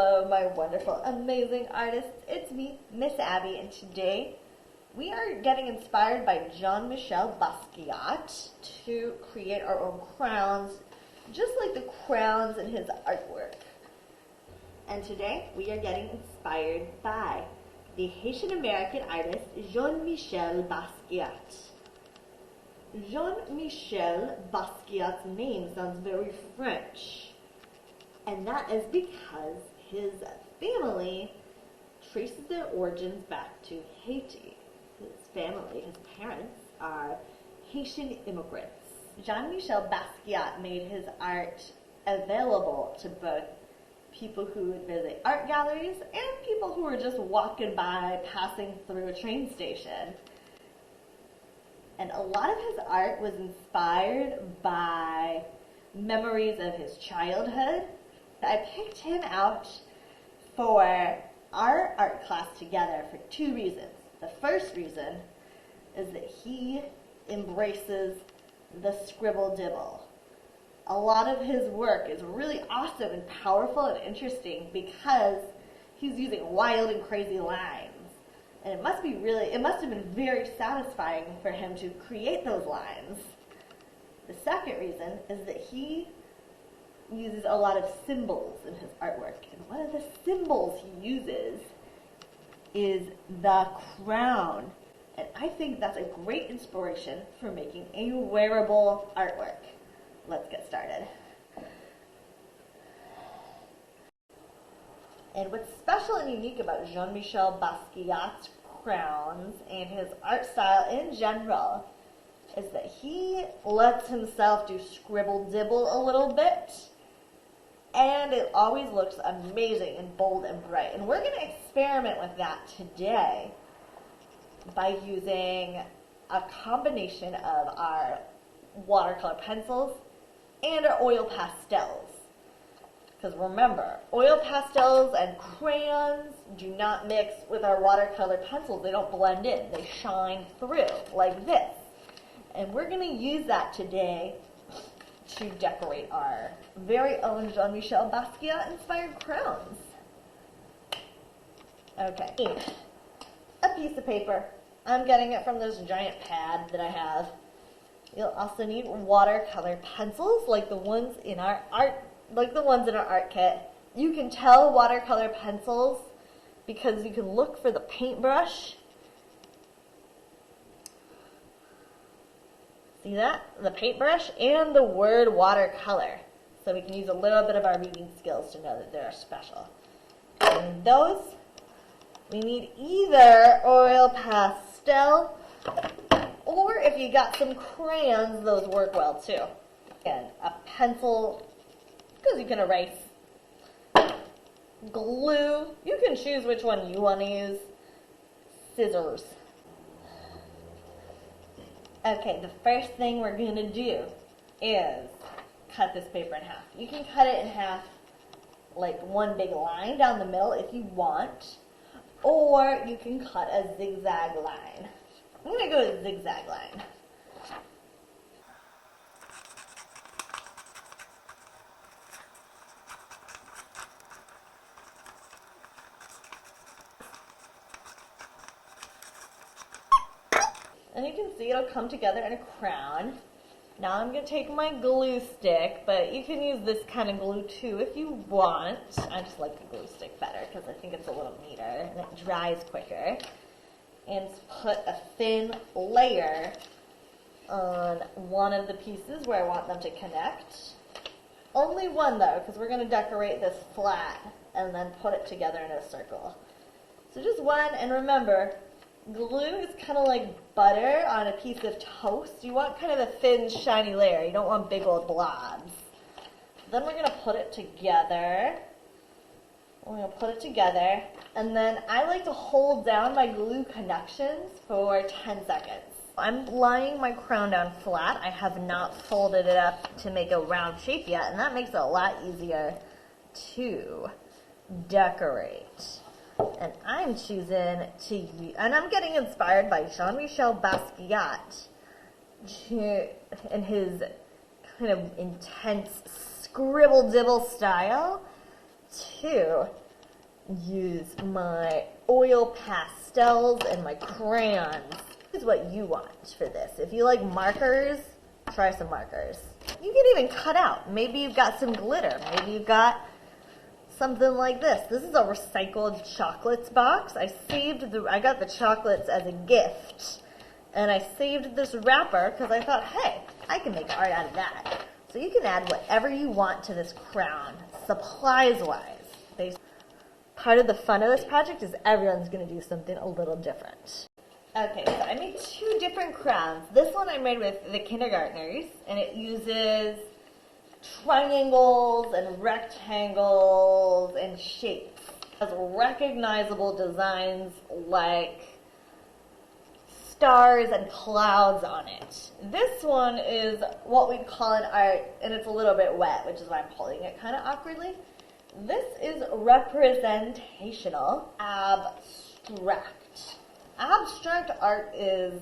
Hello, my wonderful, amazing artists. It's me, Miss Abby, and today we are getting inspired by Jean-Michel Basquiat to create our own crowns, just like the crowns in his artwork. And today we are getting inspired by the Haitian-American artist Jean-Michel Basquiat. Jean-Michel Basquiat's name sounds very French. And that is because his family traces their origins back to Haiti. His family, his parents, are Haitian immigrants. Jean-Michel Basquiat made his art available to both people who would visit art galleries and people who were just walking by, passing through a train station. And a lot of his art was inspired by memories of his childhood. I picked him out for our art class together for two reasons. The first reason is that he embraces the scribble dibble. A lot of his work is really awesome and powerful and interesting because he's using wild and crazy lines. And it must have been very satisfying for him to create those lines. The second reason is that he uses a lot of symbols in his artwork. And one of the symbols he uses is the crown. And I think that's a great inspiration for making a wearable artwork. Let's get started. And what's special and unique about Jean-Michel Basquiat's crowns and his art style in general is that he lets himself do scribble dibble a little bit, and it always looks amazing and bold and bright. And we're going to experiment with that today by using a combination of our watercolor pencils and our oil pastels. Because remember, oil pastels and crayons do not mix with our watercolor pencils. They don't blend in. They shine through like this. And we're going to use that today to decorate our very own Jean-Michel Basquiat inspired crowns. Okay, a piece of paper. I'm getting it from this giant pad that I have. You'll also need watercolor pencils like the ones in our art kit. You can tell watercolor pencils because you can look for the paintbrush. See that? The paintbrush and the word watercolor. So we can use a little bit of our reading skills to know that they're special. And those, we need either oil pastel, or if you got some crayons, those work well too. And a pencil, because you can erase. Glue, you can choose which one you want to use. Scissors. Okay, the first thing we're going to do is cut this paper in half. You can cut it in half like one big line down the middle if you want, or you can cut a zigzag line. I'm going to go with a zigzag line. And you can see it'll come together in a crown. Now I'm going to take my glue stick, but you can use this kind of glue too if you want. I just like the glue stick better because I think it's a little neater and it dries quicker. And put a thin layer on one of the pieces where I want them to connect. Only one though, because we're going to decorate this flat and then put it together in a circle. So just one, and remember, glue is kind of like butter on a piece of toast. You want kind of a thin, shiny layer. You don't want big old blobs. Then we're going to put it together. We're going to put it together. And then I like to hold down my glue connections for 10 seconds. I'm laying my crown down flat. I have not folded it up to make a round shape yet, and that makes it a lot easier to decorate. And I'm choosing to use, and I'm getting inspired by Jean-Michel Basquiat in his kind of intense scribble-dibble style to use my oil pastels and my crayons. This is what you want for this. If you like markers, try some markers. You can even cut out. Maybe you've got some glitter. Maybe you've got something like this. This is a recycled chocolates box. I got the chocolates as a gift. And I saved this wrapper because I thought, hey, I can make art out of that. So you can add whatever you want to this crown, supplies-wise. Part of the fun of this project is everyone's going to do something a little different. Okay, so I made 2 different crowns. This one I made with the kindergartners, and it uses triangles and rectangles and shapes. It has recognizable designs like stars and clouds on it. This one is what we'd call an art, and it's a little bit wet, which is why I'm holding it kind of awkwardly. This is representational abstract. Abstract art is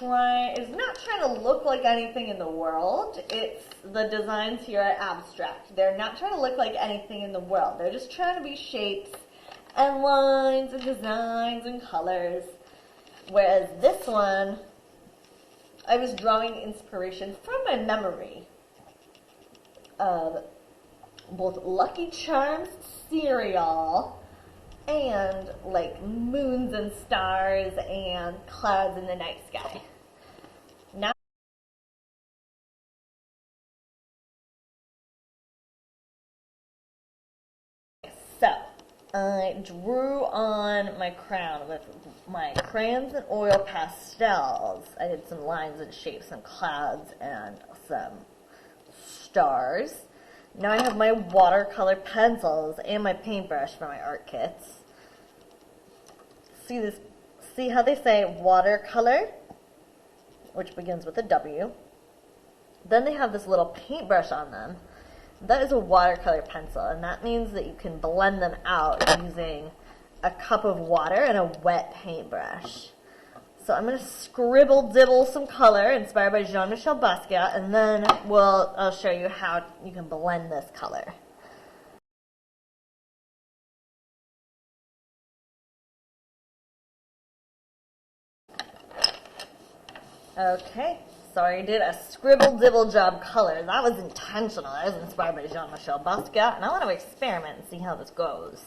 not trying to look like anything in the world. The designs here are abstract. They're not trying to look like anything in the world. They're just trying to be shapes and lines and designs and colors. Whereas this one, I was drawing inspiration from my memory of both Lucky Charms cereal and like moons and stars and clouds in the night sky. Now, so I drew on my crown with my crayons and oil pastels. I did some lines and shapes, some clouds and some stars. Now I have my watercolor pencils and my paintbrush for my art kits. See how they say watercolor, which begins with a W. Then they have this little paintbrush on them. That is a watercolor pencil, and that means that you can blend them out using a cup of water and a wet paintbrush. So I'm going to scribble dibble some color inspired by Jean-Michel Basquiat, and then I'll show you how you can blend this color. Okay, so I did a scribble dibble job color. That was intentional. That was inspired by Jean-Michel Basquiat, and I want to experiment and see how this goes.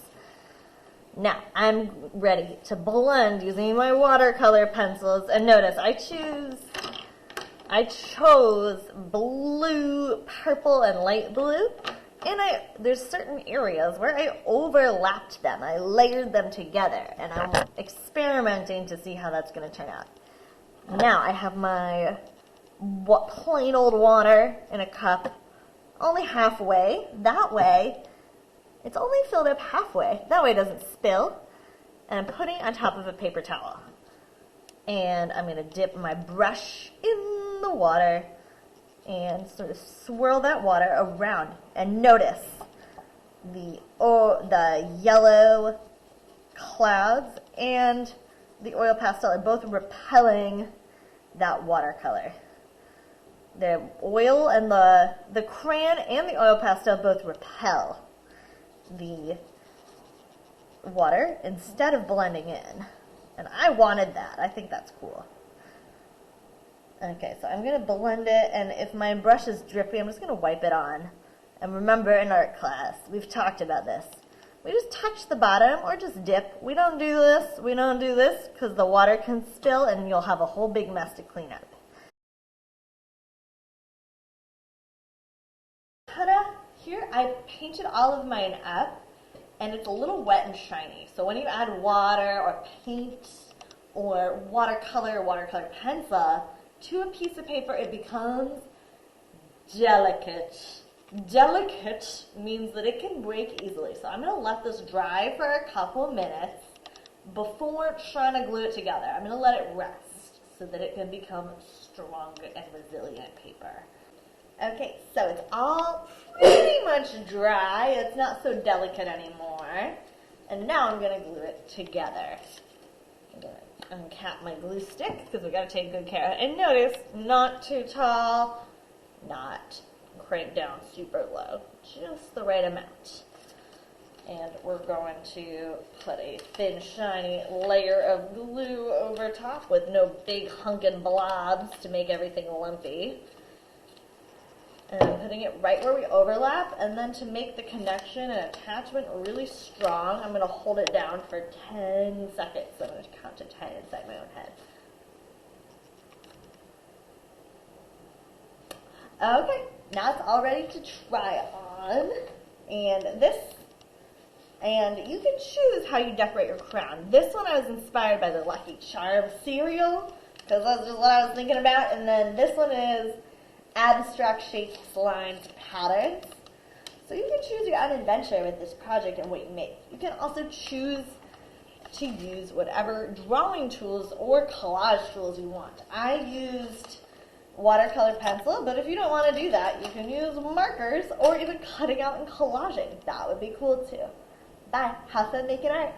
Now, I'm ready to blend using my watercolor pencils, and notice I chose blue, purple, and light blue, and there's certain areas where I overlapped them. I layered them together, and I'm experimenting to see how that's going to turn out. Now, I have my plain old water in a cup, only halfway. That way, it's only filled up halfway. That way it doesn't spill. And I'm putting it on top of a paper towel. And I'm going to dip my brush in the water and sort of swirl that water around. And notice the yellow clouds and the oil pastel are both repelling that watercolor. The oil and the crayon and the oil pastel both repel the water instead of blending in. And I wanted that. I think that's cool. Okay, so I'm going to blend it, and if my brush is drippy, I'm just going to wipe it on. And remember, in art class, we've talked about this. We just touch the bottom or just dip. We don't do this because the water can spill and you'll have a whole big mess to clean up. Ta-da! Here I painted all of mine up, and it's a little wet and shiny. So when you add water or paint or watercolor pencil to a piece of paper, it becomes delicate. Delicate means that it can break easily. So I'm going to let this dry for a couple minutes before trying to glue it together. I'm going to let it rest so that it can become strong and resilient paper. Okay, so it's all pretty much dry. It's not so delicate anymore. And now I'm going to glue it together. I'm going to uncap my glue stick because we've got to take good care of it. And notice, not too tall, not crank down super low, just the right amount. And we're going to put a thin, shiny layer of glue over top with no big hunkin' blobs to make everything lumpy. And I'm putting it right where we overlap, and then to make the connection and attachment really strong, I'm going to hold it down for 10 seconds. So I'm going to count to 10 inside my own head. Okay, now it's all ready to try on. And you can choose how you decorate your crown. This one I was inspired by the Lucky Charms cereal, because that's just what I was thinking about. And then this one is abstract shapes, lines, patterns. So you can choose your own adventure with this project and what you make. You can also choose to use whatever drawing tools or collage tools you want. I used watercolor pencil, but if you don't want to do that, you can use markers or even cutting out and collaging. That would be cool too. Bye. Have fun making art.